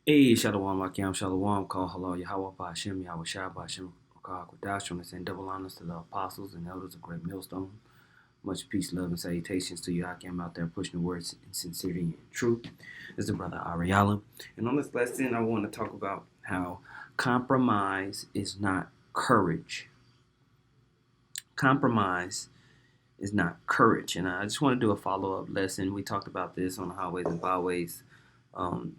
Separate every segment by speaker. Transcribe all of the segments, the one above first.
Speaker 1: Hey, Shalom, Akim, Shalom, call hello, Yahweh, Ba'ashem, Yahweh Shai, Ba'ashem, Kwadash, from the send double honors to the apostles and elders of Great Millstone. Much peace, love, and salutations to you, Hakim, out there pushing the words in sincerity and truth. This is the brother Ariala. And on this lesson, I want to talk about how compromise is not courage. Compromise is not courage. And I just want to do a follow up lesson. We talked about this on the highways and byways. Um,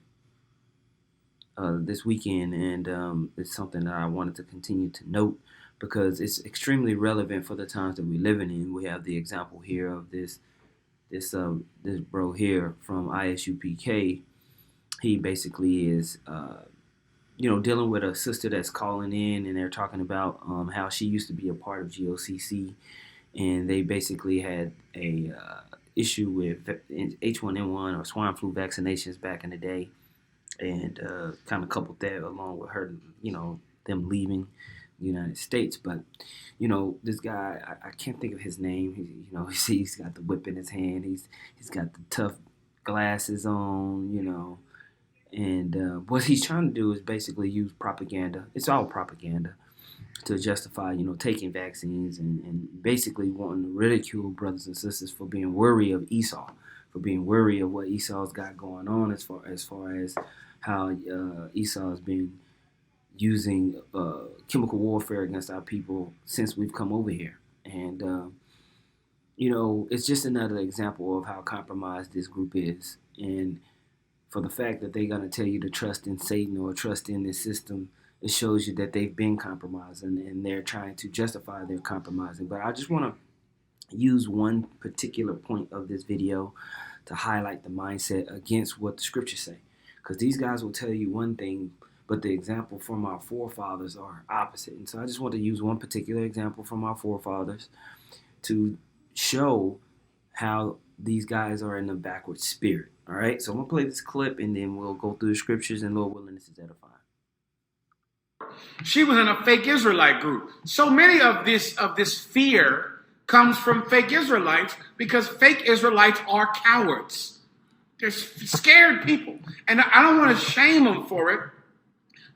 Speaker 1: this weekend, and it's something that I wanted to continue to note because it's extremely relevant for the times that we're living in. We have the example here of this bro here from ISUPK. He basically is dealing with a sister that's calling in, and they're talking about how she used to be a part of GOCC, and they basically had a issue with H1N1 or swine flu vaccinations back in the day, and kind of coupled that along with her, them leaving the United States. But this guy, I can't think of his name. He's got the whip in his hand. He's got the tough glasses on, and what he's trying to do is basically use propaganda. It's all propaganda to justify, taking vaccines and basically wanting to ridicule brothers and sisters for being worried of Esau, for being worried of what Esau's got going on as far as how Esau has been using chemical warfare against our people since we've come over here. And, it's just another example of how compromised this group is. And for the fact that they're going to tell you to trust in Satan or trust in this system, it shows you that they've been compromising and they're trying to justify their compromising. But I just want to use one particular point of this video to highlight the mindset against what the scriptures say. Because these guys will tell you one thing, but the example from our forefathers are opposite. And so I just want to use one particular example from our forefathers to show how these guys are in a backward spirit. All right, so I'm gonna play this clip and then we'll go through the scriptures, and Lord willing, this is edifying.
Speaker 2: She was in a fake Israelite group. So many of this fear comes from fake Israelites because fake Israelites are cowards. They're scared people. And I don't want to shame them for it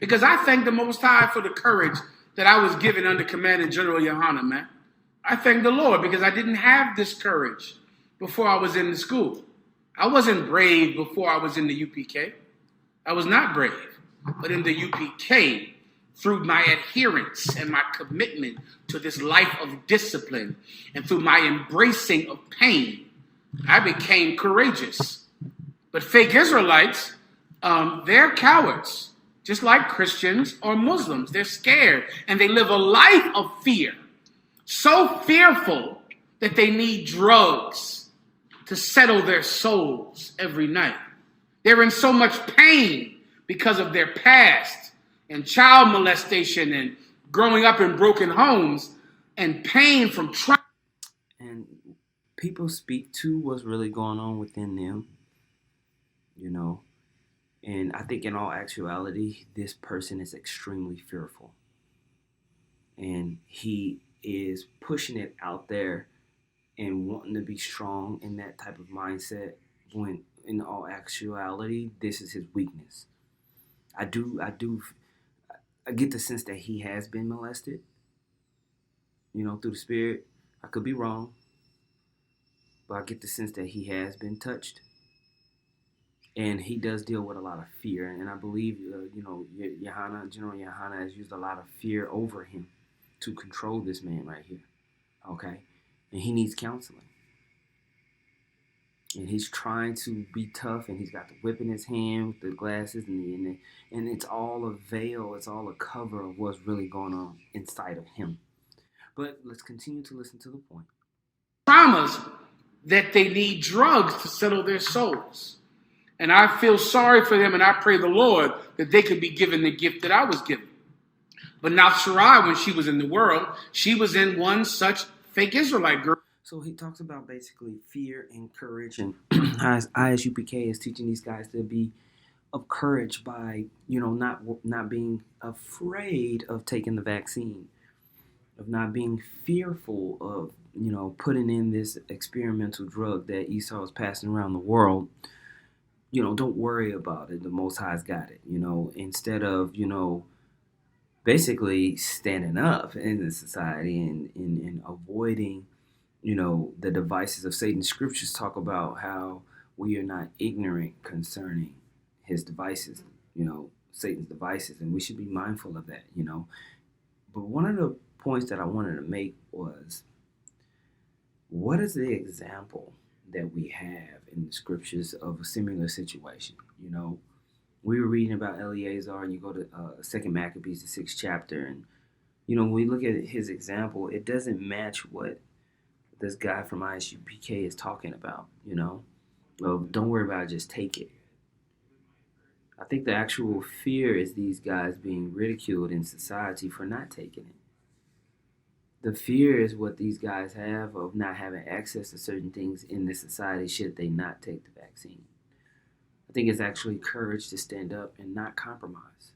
Speaker 2: because I thank the Most High for the courage that I was given under Commanding General Yohanan, man. I thank the Lord because I didn't have this courage before I was in the school. I wasn't brave before I was in the UPK. I was not brave. But in the UPK, through my adherence and my commitment to this life of discipline and through my embracing of pain, I became courageous. But fake Israelites, they're cowards, just like Christians or Muslims. They're scared and they live a life of fear, so fearful that they need drugs to settle their souls every night. They're in so much pain because of their past and child molestation and growing up in broken homes and pain from trauma.
Speaker 1: And people speak to what's really going on within them, and I think in all actuality, this person is extremely fearful. And he is pushing it out there and wanting to be strong in that type of mindset when in all actuality, this is his weakness. I get the sense that he has been molested, through the spirit. I could be wrong, but I get the sense that he has been touched. And he does deal with a lot of fear. And I believe, General Yohanan has used a lot of fear over him to control this man right here. Okay? And he needs counseling. And he's trying to be tough, and he's got the whip in his hand with the glasses, and it's all a veil, it's all a cover of what's really going on inside of him. But let's continue to listen to the point.
Speaker 2: Traumas that they need drugs to settle their souls. And I feel sorry for them, and I pray the Lord that they could be given the gift that I was given. But now Sarai, when she was in the world, she was in one such fake Israelite girl.
Speaker 1: So he talks about basically fear and courage, and ISUPK is teaching these guys to be of courage by, not being afraid of taking the vaccine, of not being fearful of, putting in this experimental drug that Esau is passing around the world, don't worry about it. The Most High's got it. Instead of basically standing up in the society and avoiding the devices of Satan. Scriptures talk about how we are not ignorant concerning his devices, Satan's devices, and we should be mindful of that. But one of the points that I wanted to make was, what is the example that we have in the scriptures of a similar situation? We were reading about Eleazar, and you go to Second Maccabees, the 6th chapter, and when we look at his example, it doesn't match what this guy from ISUPK is talking about. Well, don't worry about it, just take it. I think the actual fear is these guys being ridiculed in society for not taking it. The fear is what these guys have of not having access to certain things in this society should they not take the vaccine. I think it's actually courage to stand up and not compromise.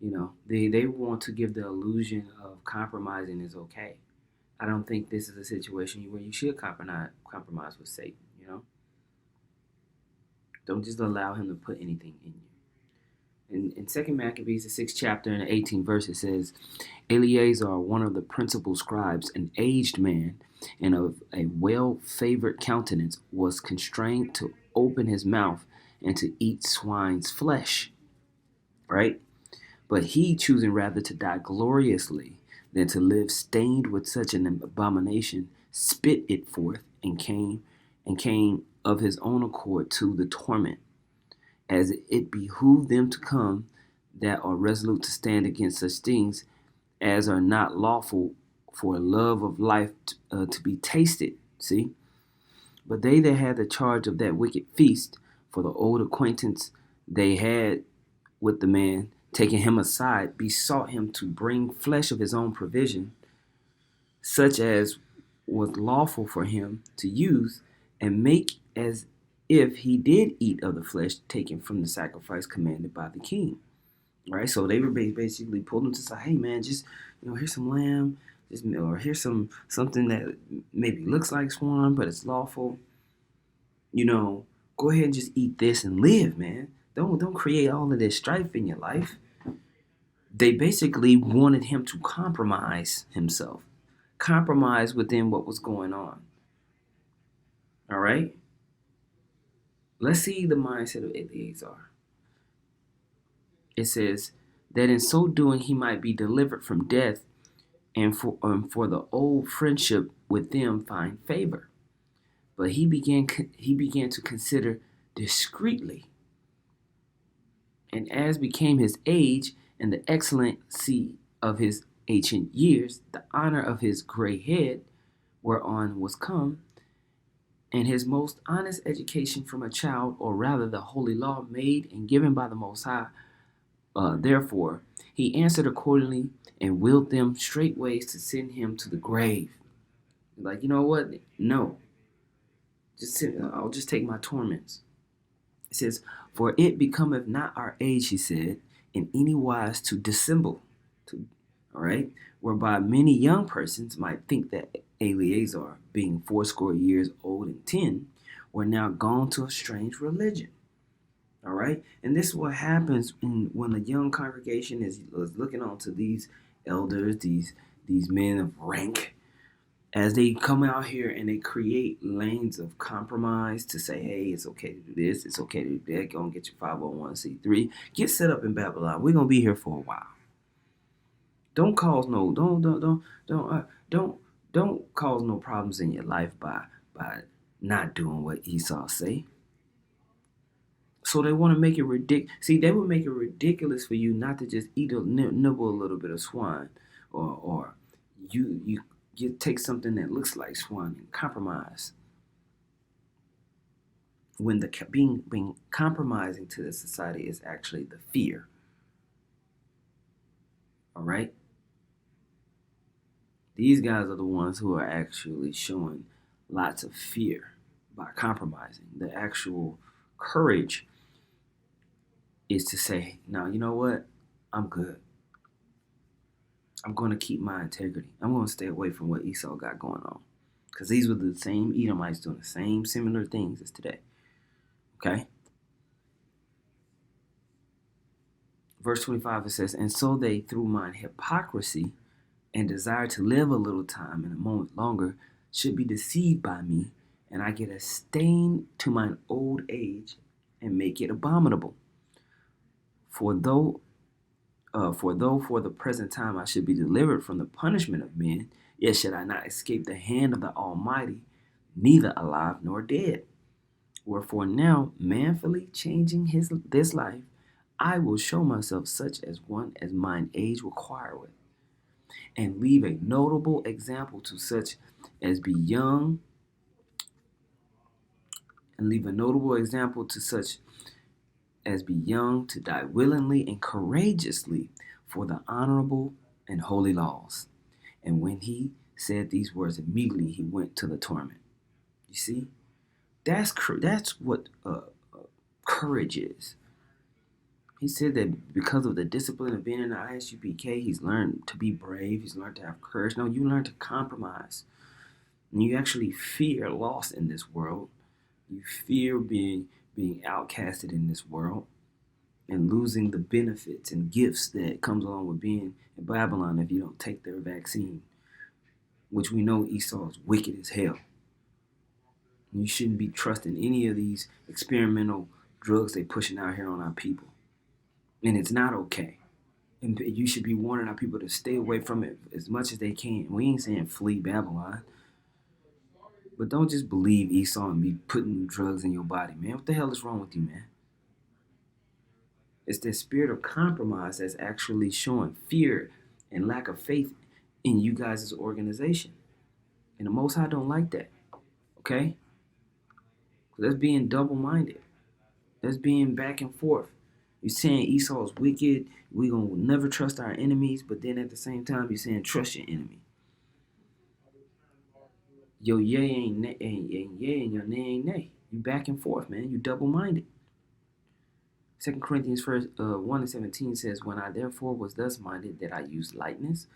Speaker 1: They want to give the illusion of compromising is okay. I don't think this is a situation where you should compromise with Satan. Don't just allow him to put anything in you. In 2 Maccabees, the 6th chapter and the 18th verse, it says, Eleazar, one of the principal scribes, an aged man and of a well-favored countenance, was constrained to open his mouth and to eat swine's flesh. Right? But he, choosing rather to die gloriously than to live stained with such an abomination, spit it forth and came of his own accord to the torment, as it behooved them to come that are resolute to stand against such things as are not lawful for love of life to be tasted. See? But they that had the charge of that wicked feast, for the old acquaintance they had with the man, taking him aside, besought him to bring flesh of his own provision, such as was lawful for him to use, and make as if he did eat of the flesh taken from the sacrifice commanded by the king. Right? So they were basically pulled him to say, hey man, just here's some lamb, or here's something that maybe looks like swan, but it's lawful. Go ahead and just eat this and live, man. Don't create all of this strife in your life. They basically wanted him to compromise himself, compromise within what was going on. All right? Let's see the mindset of Eleazar. It says that in so doing he might be delivered from death, and for the old friendship with them find favor. But he began to consider discreetly, and as became his age and the excellency of his ancient years, the honor of his gray head, whereon was come, and his most honest education from a child, or rather the holy law made and given by the Most High. Therefore, he answered accordingly and willed them straightways to send him to the grave. Like, you know what? No. I'll just take my torments. It says, for it becometh not our age, he said, in any wise to dissemble. All right? Whereby many young persons might think that Eleazar, being 80 years old and 10, were now gone to a strange religion. All right? And this is what happens when a young congregation is looking on to these elders, these men of rank, as they come out here and they create lanes of compromise to say, hey, it's okay to do this, it's okay to do that, go and get your 501c3, get set up in Babylon. We're gonna be here for a while. Don't cause no problems in your life by not doing what Esau say. So they want to make it ridiculous. See, they would make it ridiculous for you not to just nibble a little bit of swine, or you take something that looks like swine and compromise. When the being compromising to the society is actually the fear. All right? These guys are the ones who are actually showing lots of fear by compromising. The actual courage is to say, no, you know what? I'm good. I'm going to keep my integrity. I'm going to stay away from what Esau got going on. Because these were the same Edomites doing the same similar things as today. Okay? Verse 25, it says, "And so they, through mine hypocrisy and desire to live a little time and a moment longer, should be deceived by me, and I get a stain to mine old age and make it abominable. For though for the present time I should be delivered from the punishment of men, yet should I not escape the hand of the Almighty, neither alive nor dead. Wherefore now, manfully changing this life, I will show myself such as one as mine age requireth, and leave a notable example to such as be young, and leave a notable example to such as be young to die willingly and courageously for the honorable and holy laws." And when he said these words, immediately he went to the torment. You see, that's what courage is. He said that because of the discipline of being in the ISUPK, he's learned to be brave. He's learned to have courage. No, you learn to compromise. And you actually fear loss in this world. You fear being outcasted in this world and losing the benefits and gifts that comes along with being in Babylon if you don't take their vaccine, which we know Esau is wicked as hell. You shouldn't be trusting any of these experimental drugs they pushing out here on our people. And it's not okay. And you should be warning our people to stay away from it as much as they can. We ain't saying flee Babylon. But don't just believe Esau and be putting drugs in your body, man. What the hell is wrong with you, man? It's the spirit of compromise that's actually showing fear and lack of faith in you guys' organization. And the Most High don't like that. Okay? That's being double-minded. That's being back and forth. You're saying Esau is wicked. We gonna never trust our enemies, but then at the same time, you're saying trust your enemy. Your yay ain't yay, and your nay ain't nay. You back and forth, man. You double-minded. 2 Corinthians 1:17 says, "When I therefore was thus minded that I use lightness,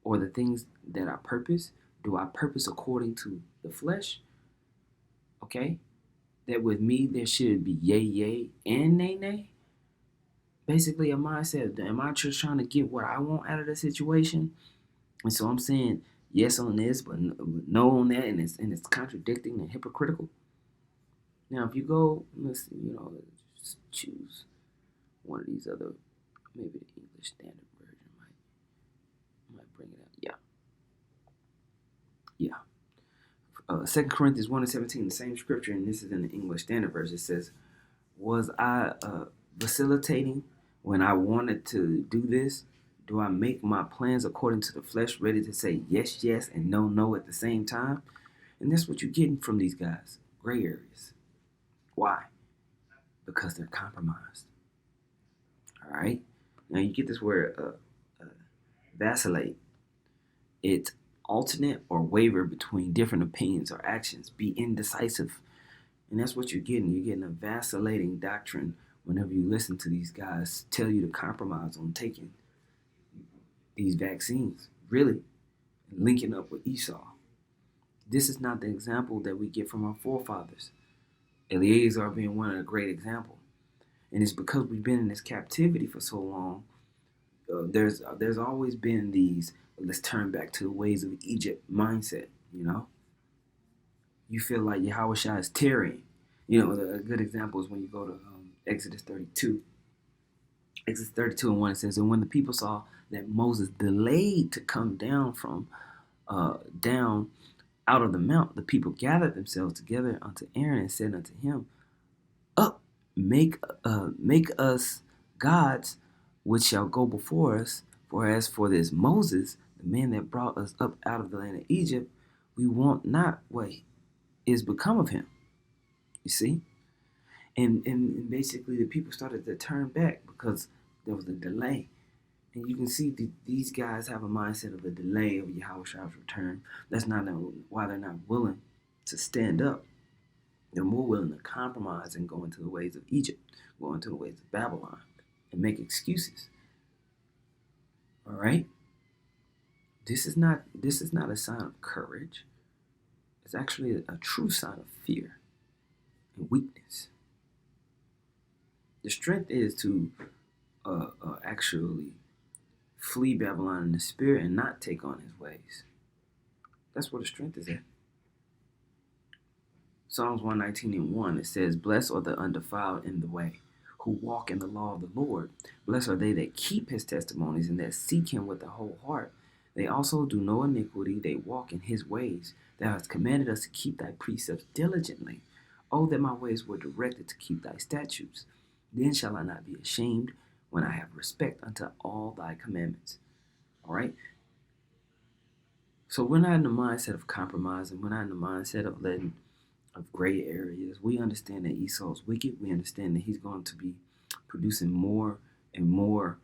Speaker 1: or the things that I purpose, do I purpose according to the flesh?" Okay? That with me there should be yay, yay, and nay, nay. Basically, a mindset. Am I just trying to get what I want out of the situation? And so I'm saying yes on this, but no on that, and it's contradicting and hypocritical. Now, if you go, let's just choose one of these other, maybe the English Standard Version might bring it up. Yeah. 2 Corinthians 1:17, the same scripture, and this is in the English Standard Version. It says, "Was I vacillating when I wanted to do this? Do I make my plans according to the flesh, ready to say yes, yes, and no, no at the same time?" And that's what you're getting from these guys. Gray areas. Why? Because they're compromised. All right? Now you get this word vacillate. It's alternate or waver between different opinions or actions. Be indecisive. And that's what you're getting. You're getting a vacillating doctrine whenever you listen to these guys tell you to compromise on taking these vaccines. Really, linking up with Esau. This is not the example that we get from our forefathers. Eleazar being one of the great examples. And it's because we've been in this captivity for so long. There's always been these, let's turn back to the ways of Egypt mindset, You feel like Yahushua is tarrying. A good example is when you go to Exodus 32. Exodus 32 and 1, it says, "And when the people saw that Moses delayed to come down down out of the mount, the people gathered themselves together unto Aaron and said unto him, Up, make us gods which shall go before us. For as for this Moses, the man that brought us up out of the land of Egypt, we want not what is become of him." You see? And basically the people started to turn back because there was a delay. And you can see these guys have a mindset of a delay of Yahushua's return. That's not why they're not willing to stand up. They're more willing to compromise and go into the ways of Egypt, go into the ways of Babylon, and make excuses. All right? This is not a sign of courage. It's actually a true sign of fear and weakness. The strength is to actually flee Babylon in the spirit and not take on his ways. That's where the strength is at. Psalms 119:1, it says, "Blessed are the undefiled in the way, who walk in the law of the Lord. Blessed are they that keep his testimonies and that seek him with the whole heart. They also do no iniquity, they walk in his ways. Thou hast commanded us to keep thy precepts diligently. Oh, that my ways were directed to keep thy statutes. Then shall I not be ashamed when I have respect unto all thy commandments." All right? So we're not in the mindset of compromising. We're not in the mindset of gray areas. We understand that Esau's wicked. We understand that he's going to be producing more and more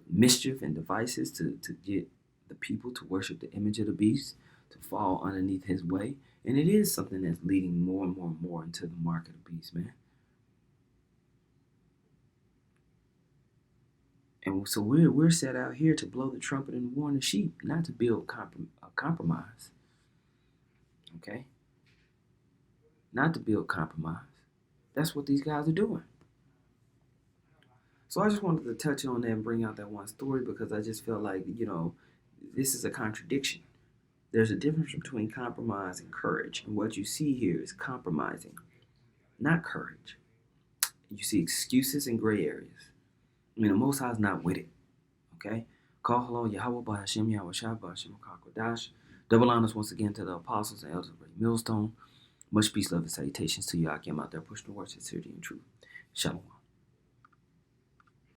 Speaker 1: mischief and devices to get the people to worship the image of the beast, to fall underneath his way. And it is something that's leading more and more and more into the mark of the beast, man. And so we're set out here to blow the trumpet and warn the sheep, not to build compromise. Okay? Not to build compromise. That's what these guys are doing. So I just wanted to touch on that and bring out that one story because I just felt like, this is a contradiction. There's a difference between compromise and courage. And what you see here is compromising, not courage. You see excuses and gray areas. I mean, the Most High is not with it. Okay? Call hello, Yahweh Bahashim, Yahweh Shah Bahashim Kakodash. Double honors once again to the apostles and elders of Great Millstone. Much peace, love, and salutations to you. I came out there pushing the word, sincerity, and truth. Shalom.